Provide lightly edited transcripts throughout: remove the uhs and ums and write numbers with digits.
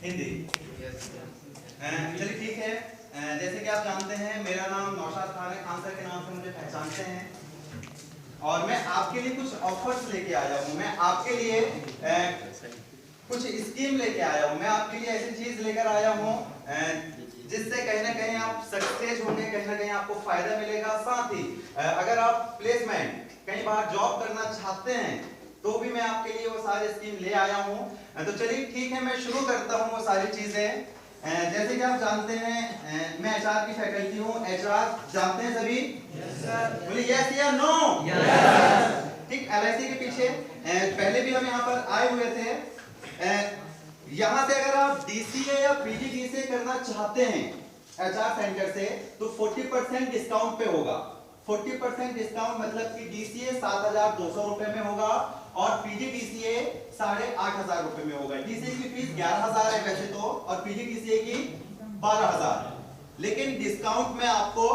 हिंदी। चलिए ठीक है। जैसे कि आप जानते हैं मेरा नाम नौशाद खान है, खान सर के नाम से मुझे पहचानते हैं और मैं आपके लिए कुछ ऑफर्स लेके आया हूँ। मैं आपके लिए कुछ स्कीम लेके आया हूँ। मैं आपके लिए ऐसी चीज लेकर आया हूँ जिससे कहीं ना कहीं आप सक्सेस होंगे, कहीं ना कहीं आपको फायदा मिलेगा। साथ ही अगर आप प्लेसमेंट कहीं बाहर जॉब करना चाहते हैं तो भी मैं आपके लिए वो सारे स्कीम ले आया हूँ। तो चलिए ठीक है, मैं शुरू करता हूँ वो सारी चीजें। जैसे कि आप जानते हैं मैं एचआर की फैकल्टी हूँ। एचआर जानते हैं सभी? बोलिए यस या नो? ठीक, एलआईसी के पीछे पहले भी हम यहाँ पर आए हुए थे। यहाँ से अगर आप डीसीए या पीजीडीसीए करना चाहते हैं एचआर सेंटर से तो 40% डिस्काउंट पे होगा। 40% डिस्काउंट मतलब कि डीसीए 7,200 रुपए में होगा और पीजीडीसीए 8,500 रुपए में होगा। डीसीए की फीस 11,000 है वैसे तो और पीजीडीसीए की 12,000, लेकिन डिस्काउंट में आपको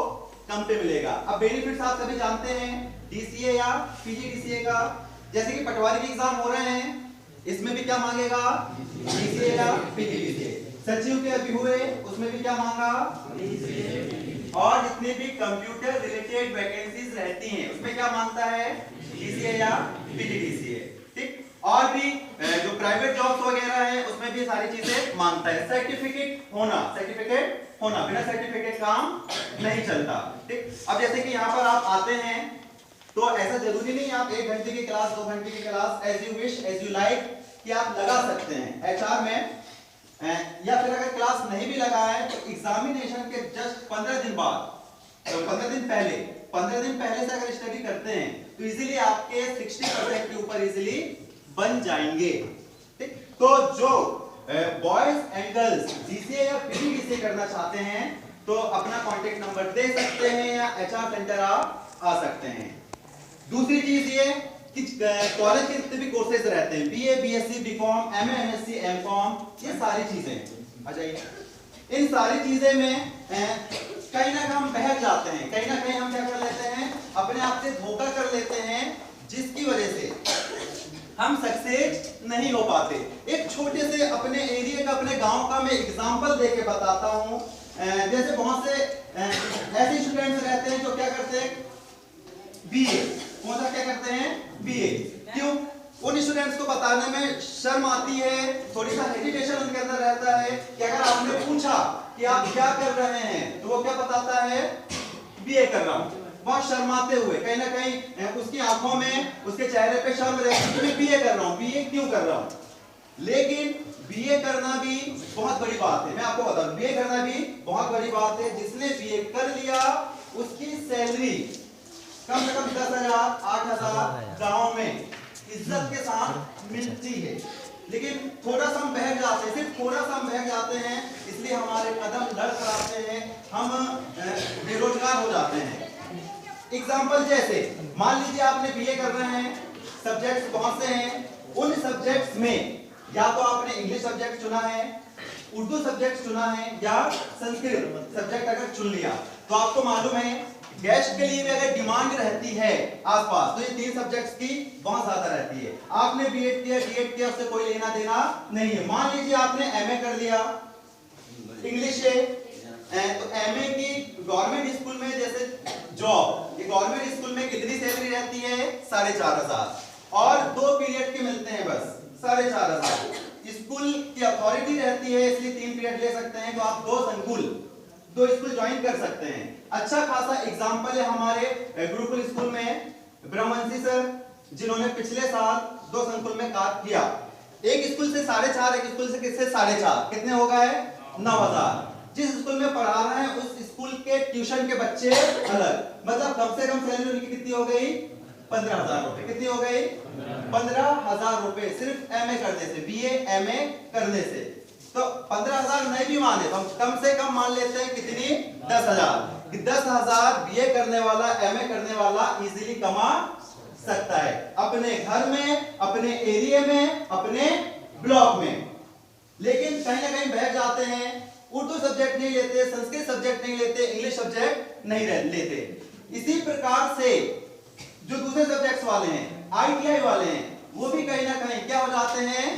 कम पे मिलेगा। अब बेनिफिट्स आप सभी जानते हैं डीसीए या पीजीडीसीए का। जैसे कि पटवारी के एग्जाम हो रहे हैं, इसमें भी क्या मांगेगा? डीसीए या पीजीडीसीए। सचिव के अभी हुए उसमें भी क्या मांगा? और जितने भी कंप्यूटर रिलेटेड वैकेंसीज रहती हैं उसमें क्या मांगता है? डीसीए या पीजीडीसीए। ठीक, और भी जो प्राइवेट जॉब्स वगैरह है उसमें भी सारी चीजें मांगता है। सर्टिफिकेट होना, बिना सर्टिफिकेट काम नहीं चलता। ठीक, अब जैसे कि यहाँ पर आप आते हैं तो ऐसा जरूरी नहीं आप 1 घंटे की क्लास, 2 घंटे की class, as you wish as you like कि आप लगा सकते हैं एचआर में। या फिर अगर क्लास नहीं भी लगा है तो एग्जामिनेशन के जस्ट 15 दिन बाद, तो 15 दिन पहले से अगर स्टडी करते हैं तो इजीली आपके 60% के ऊपर इजीली बन जाएंगे। ठीक, तो जो बॉयज एंड गर्ल्स डीसीए या पीजीडीसीए करना चाहते हैं तो अपना कांटेक्ट नंबर दे सकते हैं या एचआर सेंटर आप आ सकते हैं। दूसरी चीज ये कि कॉलेज के जितने भी कोर्सेज रहते हैं, BA, BSc, BCom, MA, MSc, MCom, ये सारी चीजें आ जाइए। इन सारी चीजें में कहीं ना कहीं हम बहक जाते हैं, कहीं ना कहीं हम क्या कर लेते हैं, अपने आप से धोखा कर लेते हैं, जिसकी वजह से हम सक्सेस नहीं हो पाते। एक छोटे से अपने एरिया का, अपने गांव का मैं एग्जांपल देके बताता हूं। जैसे बहुत से ऐसे स्टूडेंट्स रहते हैं जो क्या करते हैं, बीए, कौन सा क्या करते हैं? बीए। क्यों? उन स्टूडेंट्स को बताने में शर्म आती है, थोड़ी सा हेजिटेशन उनके अंदर रहता है कि अगर आपने पूछा कि आप क्या कर रहे हैं तो वो क्या बताता है? बीए कर रहा हूं। बहुत शर्माते हुए, कहीं ना कहीं उसकी आंखों में, उसके चेहरे पे शर्म रहती है कि मैं बीए कर रहा हूं। बीए क्यों कर रहा हूं? लेकिन बीए करना भी बहुत बड़ी बात है। मैं आपको बता दूं, बीए करना भी बहुत बड़ी बात है। जिसने बीए कर लिया उसकी सैलरी कम से कम 10,000, 8,000 गांव में इज्जत के साथ मिलती है। लेकिन थोड़ा सा हम बहक जाते हैं, सिर्फ थोड़ा सा हम बहक जाते हैं, इसलिए हमारे कदम लड़खड़ाते हैं, हम बेरोजगार हो जाते हैं। एग्जाम्पल जैसे मान लीजिए आपने बीए कर रहे हैं, सब्जेक्ट्स बहुत से हैं, उन सब्जेक्ट्स में या तो आपने इंग्लिश सब्जेक्ट चुना है, उर्दू सब्जेक्ट चुना है या संस्कृत सब्जेक्ट अगर चुन लिया तो आपको मालूम है गेस्ट के लिए भी अगर डिमांड रहती है आसपास तो ये 3 सब्जेक्ट्स की बहुत ज्यादा रहती है। आपने बीएड किया, डीएड किया, उससे कोई लेना देना नहीं है। मान लीजिए आपने एमए कर लिया इंग्लिश से, तो एमए की गवर्नमेंट स्कूल में जैसे जॉब, ये गवर्नमेंट स्कूल में कितनी सैलरी रहती है? 4,500 और 2 पीरियड के मिलते हैं बस 4,500। स्कूल की अथॉरिटी रहती है इसलिए 3 पीरियड ले सकते हैं, तो आप 2 स्कूल ज्वाइन कर सकते हैं। अच्छा खासा एग्जाम्पल है हमारे गुरुकुल स्कूल में ब्रह्मवंशी सर, जिन्होंने पिछले साल 2 संकुल में कार्य किया। एक स्कूल से 4,500, एक स्कूल से किससे 4,500, कितने हो गए? 9,000। जिस स्कूल में पढ़ा रहे हैं उस स्कूल के ट्यूशन के बच्चे अलग, मतलब कम से कम सैलरी उनकी कितनी हो गई? 15,000 रुपए। कितनी हो गई? 15,000 रुपए सिर्फ एमए करने से, बीए एमए करने से। तो 15,000 नहीं भी माने तो हम कम से कम मान लेते हैं कितनी? 10,000। 10,000 बीए करने वाला, एमए करने वाला इजीली कमा सकता है अपने घर में, अपने एरिया में, अपने ब्लॉक में। लेकिन कहीं ना कहीं बहक जाते हैं, उर्दू सब्जेक्ट नहीं लेते, संस्कृत सब्जेक्ट नहीं लेते, इंग्लिश सब्जेक्ट नहीं लेते। इसी प्रकार से जो दूसरे सब्जेक्ट्स वाले हैं, आईटीआई वाले हैं, वो भी कहीं ना कहीं क्या हो जाते हैं?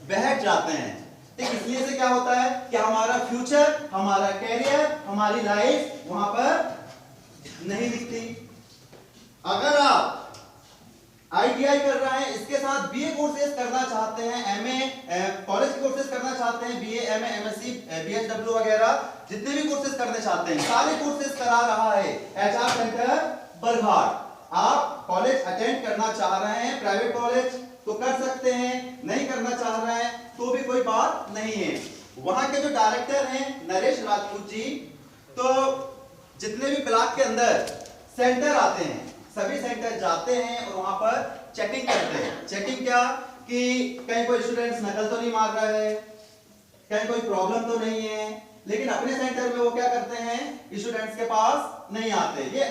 बहक जाते हैं। ठीक, इसलिए से क्या होता है कि हमारा फ्यूचर, हमारा कैरियर, हमारी लाइफ वहां पर नहीं दिखती। अगर आप ITI कर रहे हैं, इसके साथ BA कोर्सेज करना चाहते हैं, MA कॉलेज के कोर्सेज करना चाहते हैं, BA MA MSc BHW वगैरह जितने भी कोर्सेज करने चाहते हैं, सारे कोर्सेज करा रहा है HR सेंटर बरघाट। आप कॉलेज अटेंड करना चाह रहे हैं, प्राइवेट कॉलेज तो कर सकते हैं, नहीं करना चाह रहे हैं तो भी कोई बात नहीं है। वहां के जो डायरेक्टर हैं नरेश राजपूत जी, तो जितने भी ब्लॉक के अंदर सेंटर आते हैं सभी सेंटर जाते हैं और वहां पर चेकिंग करते हैं। चेकिंग क्या कि कहीं कोई स्टूडेंट्स नकल तो नहीं मार रहा है, कहीं कोई प्रॉब्लम तो नहीं है, लेकिन अपने सेंटर में वो क्या करते हैं, स्टूडेंट्स के पास नहीं आते। ये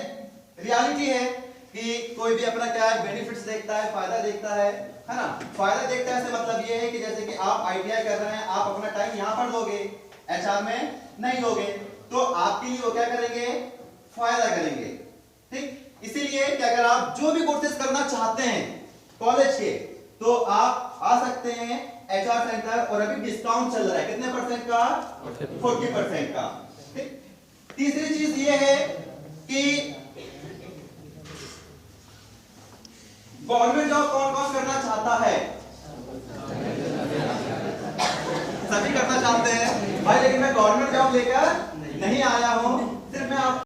रियलिटी है कि कोई भी अपना क्या है बेनिफिट्स देखता है, फायदा देखता है ना। फायदा देखता है से मतलब ये है कि जैसे कि आप ITI कर रहे हैं, आप अपना टाइम यहां पर दोगे, HR में नहीं दोगे, तो आपके लिए वो क्या करेंगे, फायदा करेंगे। ठीक, इसीलिए कि अगर आप जो भी कोर्सेज करना चाहते हैं कॉलेज के, तो आप आ सकते हैं HR सेंटर, और अभी डिस्काउंट चल रहा है कितने परसेंट का, 40% का। ठीक, तीसरी चीज ये है कि गवर्नमेंट जॉब कौन कौन करना चाहता है, सभी करना चाहते हैं भाई, लेकिन मैं गवर्नमेंट जॉब लेकर नहीं आया हूं,